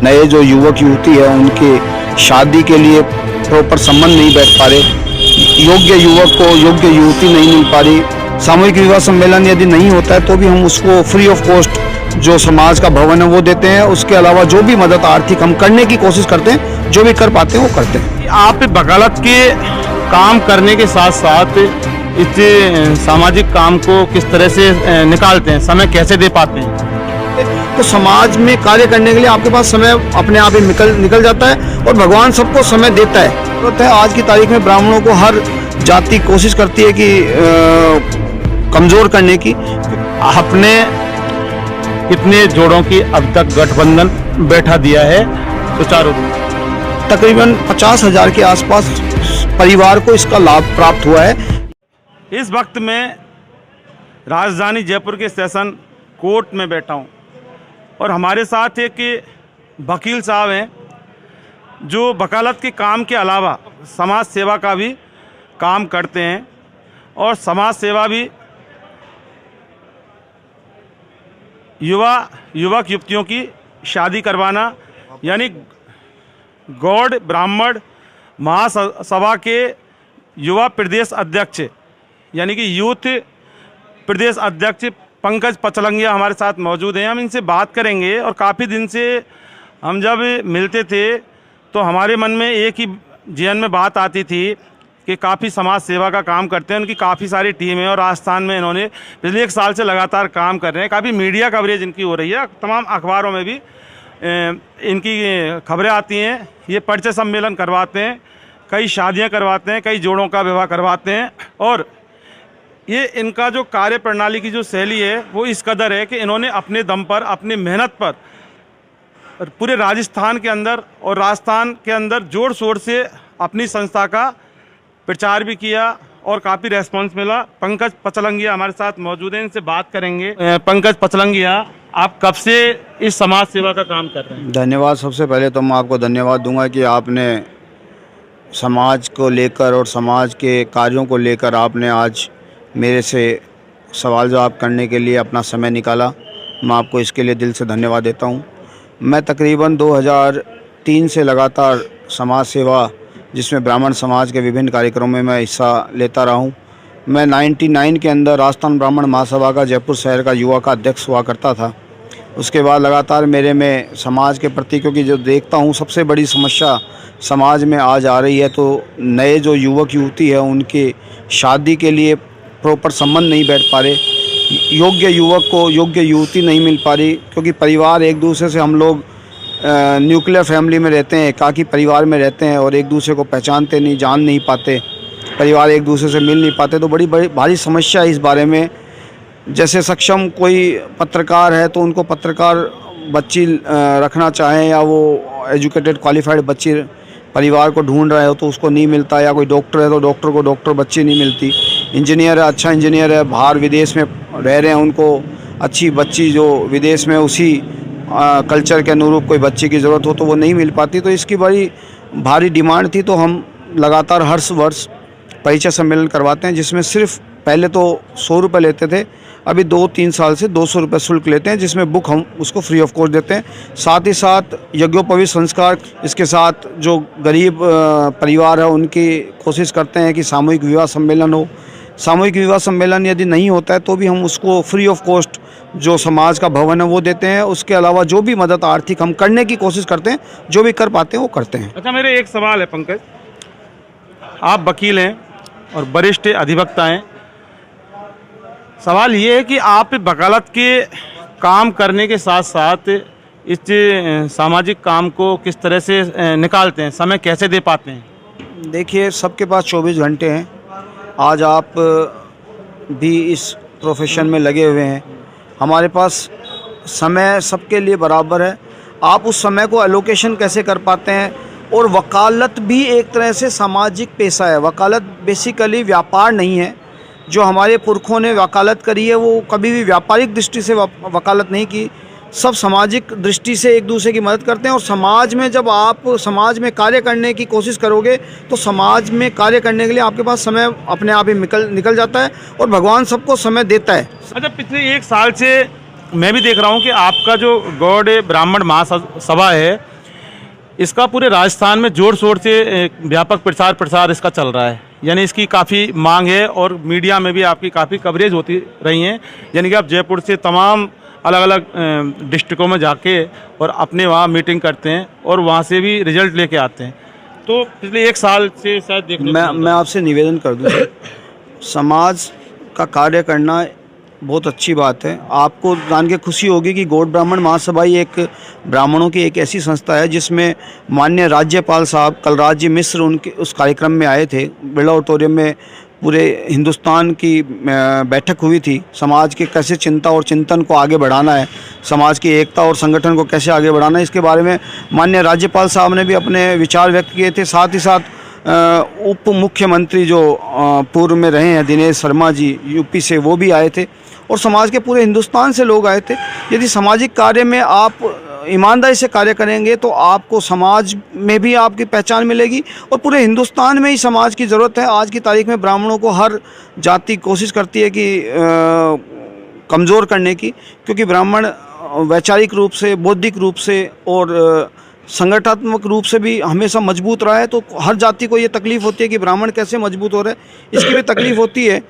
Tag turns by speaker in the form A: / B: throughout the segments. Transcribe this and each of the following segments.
A: नए जो युवक युवती है उनके शादी के लिए प्रॉपर संबंध नहीं बैठ पा रहे, योग्य युवक को योग्य युवती नहीं मिल पा रही। सामूहिक विवाह सम्मेलन यदि नहीं होता है तो भी हम उसको फ्री ऑफ कॉस्ट जो समाज का भवन है वो देते हैं। उसके अलावा जो भी मदद आर्थिक हम करने की कोशिश करते हैं, जो भी कर पाते हैं वो करते हैं।
B: आप वकालत के काम करने के साथ साथ इस सामाजिक काम को किस तरह से निकालते हैं, समय कैसे दे पाते हैं?
A: तो समाज में कार्य करने के लिए आपके पास समय अपने आप ही निकल जाता है और भगवान सबको समय देता है। जरूरत है आज की तारीख में ब्राह्मणों को हर जाति कोशिश करती है कि कमजोर करने की।
B: आपने कितने जोड़ों की अब तक गठबंधन बैठा दिया है सुचारू रूप से?
A: तकरीबन 50,000 के आसपास परिवार को इसका लाभ प्राप्त हुआ है।
B: इस वक्त मैं राजधानी जयपुर के सेशन कोर्ट में बैठा हूं और हमारे साथ एक वकील साहब हैं जो वकालत के काम के अलावा समाज सेवा का भी काम करते हैं और समाज सेवा भी युवक युवतियों की शादी करवाना, यानी गौड़ ब्राह्मण महासभा के युवा प्रदेश अध्यक्ष यानी कि यूथ प्रदेश अध्यक्ष पंकज पचलंगिया हमारे साथ मौजूद हैं। हम इनसे बात करेंगे और काफ़ी दिन से हम जब मिलते थे तो हमारे मन में एक ही जहन में बात आती थी कि काफ़ी समाज सेवा का काम करते हैं, उनकी काफ़ी सारी टीम है और राजस्थान में इन्होंने पिछले 1 साल से लगातार काम कर रहे हैं। काफ़ी मीडिया कवरेज इनकी हो रही है, तमाम अखबारों में भी इनकी खबरें आती हैं। ये परिचय सम्मेलन करवाते हैं, कई शादियां करवाते हैं, कई जोड़ों का विवाह करवाते हैं और ये इनका जो कार्य प्रणाली की जो शैली है वो इस कदर है कि इन्होंने अपने दम पर, अपनी मेहनत पर पूरे राजस्थान के अंदर और राजस्थान के अंदर जोर शोर से अपनी संस्था का प्रचार भी किया और काफ़ी रेस्पॉन्स मिला। पंकज पचलंगिया हमारे साथ मौजूद हैं, इनसे बात करेंगे। पंकज पचलंगिया, आप कब से इस समाज सेवा का काम कर रहे हैं?
A: धन्यवाद। सबसे पहले तो मैं आपको धन्यवाद दूंगा कि आपने समाज को लेकर और समाज के कार्यों को लेकर आपने आज मेरे से सवाल जवाब करने के लिए अपना समय निकाला। मैं आपको इसके लिए दिल से धन्यवाद देता हूं। मैं तकरीबन 2003 से लगातार समाज सेवा, जिसमें ब्राह्मण समाज के विभिन्न कार्यक्रमों में मैं हिस्सा लेता रहा हूं। मैं 99 के अंदर राजस्थान ब्राह्मण महासभा का जयपुर शहर का युवा का अध्यक्ष हुआ करता था। उसके बाद लगातार मेरे में समाज के प्रति, क्योंकि जो देखता हूं सबसे बड़ी समस्या समाज में आज आ रही है, तो नए जो युवक युवती है उनके शादी के लिए प्रॉपर संबंध नहीं बैठ पा रहे, योग्य युवक को योग्य युवती नहीं मिल पा रही, क्योंकि परिवार एक दूसरे से हम लोग न्यूक्लियर फैमिली में रहते हैं, एकाकी परिवार में रहते हैं और एक दूसरे को पहचानते नहीं, जान नहीं पाते, परिवार एक दूसरे से मिल नहीं पाते। तो बड़ी भारी समस्या है इस बारे में। जैसे सक्षम कोई पत्रकार है तो उनको पत्रकार बच्ची रखना चाहें या वो एजुकेटेड क्वालिफाइड बच्ची परिवार को ढूंढ रहे हो तो उसको नहीं मिलता, या कोई डॉक्टर है तो डॉक्टर को डॉक्टर बच्ची नहीं मिलती, इंजीनियर है, अच्छा इंजीनियर है, बाहर विदेश में रह रहे हैं, उनको अच्छी बच्ची जो विदेश में उसी कल्चर के अनुरूप कोई बच्चे की ज़रूरत हो तो वो नहीं मिल पाती। तो इसकी बड़ी भारी डिमांड थी। तो हम लगातार हर वर्ष परिचय सम्मेलन करवाते हैं, जिसमें सिर्फ पहले तो 100 रुपये लेते थे, अभी 2-3 साल से 200 रुपये शुल्क लेते हैं, जिसमें बुक हम उसको फ्री ऑफ कॉस्ट देते हैं। साथ ही साथ यज्ञोपवीत संस्कार, इसके साथ जो गरीब परिवार है उनकी कोशिश करते हैं कि सामूहिक विवाह सम्मेलन हो। सामूहिक विवाह सम्मेलन यदि नहीं होता है तो भी हम उसको फ्री ऑफ कॉस्ट जो समाज का भवन है वो देते हैं। उसके अलावा जो भी मदद आर्थिक हम करने की कोशिश करते हैं, जो भी कर पाते हैं वो करते हैं।
B: अच्छा, मेरे एक सवाल है पंकज, आप वकील हैं और वरिष्ठ अधिवक्ता हैं। सवाल ये है कि आप वकालत के काम करने के साथ साथ इस सामाजिक काम को किस तरह से निकालते हैं, समय कैसे दे पाते हैं?
A: देखिए, सबके पास 24 घंटे हैं। आज आप भी इस प्रोफेशन में लगे हुए हैं, हमारे पास समय सबके लिए बराबर है। आप उस समय को एलोकेशन कैसे कर पाते हैं? और वकालत भी एक तरह से सामाजिक पेशा है। वकालत बेसिकली व्यापार नहीं है। जो हमारे पुरखों ने वकालत करी है वो कभी भी व्यापारिक दृष्टि से वकालत नहीं की, सब सामाजिक दृष्टि से एक दूसरे की मदद करते हैं। और समाज में जब आप समाज में कार्य करने की कोशिश करोगे तो समाज में कार्य करने के लिए आपके पास समय अपने आप ही निकल जाता है और भगवान सबको समय देता है।
B: अच्छा, पिछले 1 साल से मैं भी देख रहा हूँ कि आपका जो गौड़ ब्राह्मण महासभा है इसका पूरे राजस्थान में जोर शोर से व्यापक प्रसार इसका चल रहा है। यानी इसकी काफ़ी मांग है और मीडिया में भी आपकी काफ़ी कवरेज होती रही है। यानी कि आप जयपुर से तमाम अलग अलग डिस्ट्रिक्टों में जाके और अपने वहाँ मीटिंग करते हैं और वहाँ से भी रिजल्ट लेके आते हैं। तो पिछले 1 साल से शायद देखने
A: मैं आपसे निवेदन कर दूँ, समाज का कार्य करना बहुत अच्छी बात है। आपको जान के खुशी होगी कि गौड़ ब्राह्मण महासभा ही एक ब्राह्मणों की एक ऐसी संस्था है जिसमें माननीय राज्यपाल साहब कलराज जी मिश्र उनके उस कार्यक्रम में आए थे। बिरला ऑडिटोरियम में पूरे हिंदुस्तान की बैठक हुई थी। समाज के कैसे चिंता और चिंतन को आगे बढ़ाना है, समाज की एकता और संगठन को कैसे आगे बढ़ाना है, इसके बारे में माननीय राज्यपाल साहब ने भी अपने विचार व्यक्त किए थे। साथ ही साथ उप मुख्यमंत्री जो पूर्व में रहे हैं दिनेश शर्मा जी यूपी से, वो भी आए थे और समाज के पूरे हिंदुस्तान से लोग आए थे। यदि सामाजिक कार्य में आप ईमानदारी से कार्य करेंगे तो आपको समाज में भी आपकी पहचान मिलेगी और पूरे हिंदुस्तान में ही समाज की ज़रूरत है। आज की तारीख में ब्राह्मणों को हर जाति कोशिश करती है कि कमज़ोर करने की, क्योंकि ब्राह्मण वैचारिक रूप से, बौद्धिक रूप से और संगठनात्मक रूप से भी हमेशा मजबूत रहा है। तो हर जाति को ये तकलीफ़ होती है कि ब्राह्मण कैसे मजबूत हो रहे हैं, इसकी भी तकलीफ़ होती है।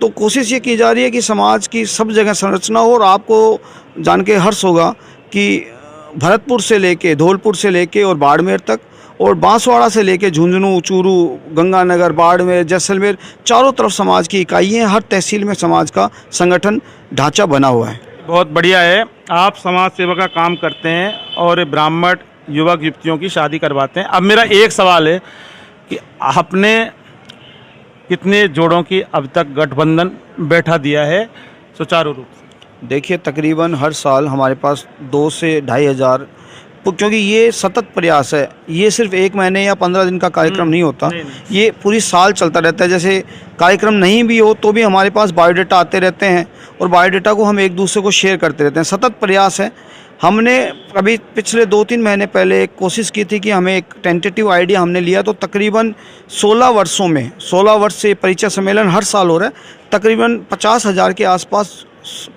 A: तो कोशिश ये की जा रही है कि समाज की सब जगह संरचना हो। और आपको जान के हर्ष होगा कि भरतपुर से लेके, धौलपुर से लेके और बाड़मेर तक, और बांसवाड़ा से लेके झुंझुनू, चूरू, गंगानगर, बाड़मेर, जैसलमेर, चारों तरफ समाज की इकाइयाँ हैं। हर तहसील में समाज का संगठन ढांचा बना हुआ है।
B: बहुत बढ़िया है, आप समाज सेवा का काम करते हैं और ब्राह्मण युवक युवतियों की शादी करवाते हैं। अब मेरा एक सवाल है कि आपने कितने जोड़ों की अब तक गठबंधन बैठा दिया है सुचारू रूप से?
A: देखिए, तकरीबन हर साल हमारे पास 2 से 2,500, क्योंकि ये सतत प्रयास है। ये सिर्फ 1 महीने या 15 दिन का कार्यक्रम नहीं होता, ये पूरी साल चलता रहता है। जैसे कार्यक्रम नहीं भी हो तो भी हमारे पास बायोडाटा आते रहते हैं और बायोडाटा को हम एक दूसरे को शेयर करते रहते हैं। सतत प्रयास है। हमने अभी पिछले 2-3 महीने पहले एक कोशिश की थी कि हमें एक टेंटेटिव आइडिया हमने लिया, तो तकरीबन 16 वर्षों में, 16 वर्ष से परिचय सम्मेलन हर साल हो रहा है, तकरीबन 50,000 के आसपास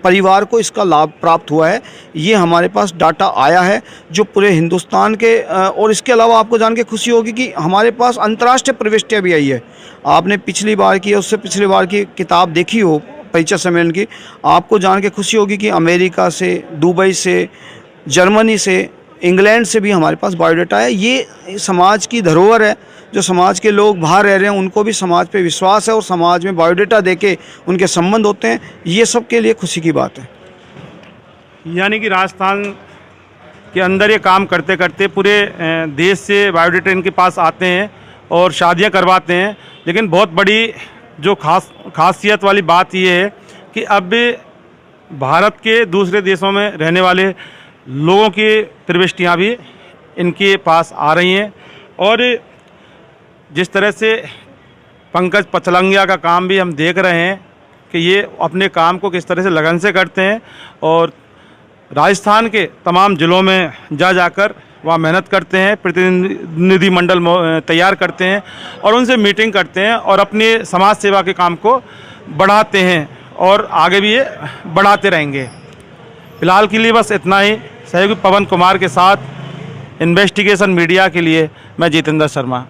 A: परिवार को इसका लाभ प्राप्त हुआ है। ये हमारे पास डाटा आया है जो पूरे हिंदुस्तान के, और इसके अलावा आपको जान के खुशी होगी कि हमारे पास अंतर्राष्ट्रीय प्रविष्टियाँ भी आई है। आपने पिछली बार की, उससे पिछली बार की किताब देखी हो परिचय सम्मेलन की, आपको जान के खुशी होगी कि अमेरिका से, दुबई से, जर्मनी से, इंग्लैंड से भी हमारे पास बायोडाटा है। ये समाज की धरोहर है। जो समाज के लोग बाहर रह रहे हैं उनको भी समाज पे विश्वास है और समाज में बायोडाटा देके उनके संबंध होते हैं। ये सब के लिए खुशी की बात है।
B: यानी कि राजस्थान के अंदर ये काम करते करते पूरे देश से बायोडाटा इनके पास आते हैं और शादियां करवाते हैं। लेकिन बहुत बड़ी जो खासियत वाली बात ये है कि अब भारत के दूसरे देशों में रहने वाले लोगों की प्रविष्टियाँ भी इनके पास आ रही हैं। और जिस तरह से पंकज पचलंगिया का काम भी हम देख रहे हैं कि ये अपने काम को किस तरह से लगन से करते हैं और राजस्थान के तमाम ज़िलों में जाकर वहाँ मेहनत करते हैं, प्रतिनिधि मंडल तैयार करते हैं और उनसे मीटिंग करते हैं और अपनी समाज सेवा के काम को बढ़ाते हैं और आगे भी ये बढ़ाते रहेंगे। फिलहाल के लिए बस इतना ही। सहयोगी पवन कुमार के साथ इन्वेस्टिगेशन मीडिया के लिए मैं जितेंद्र शर्मा।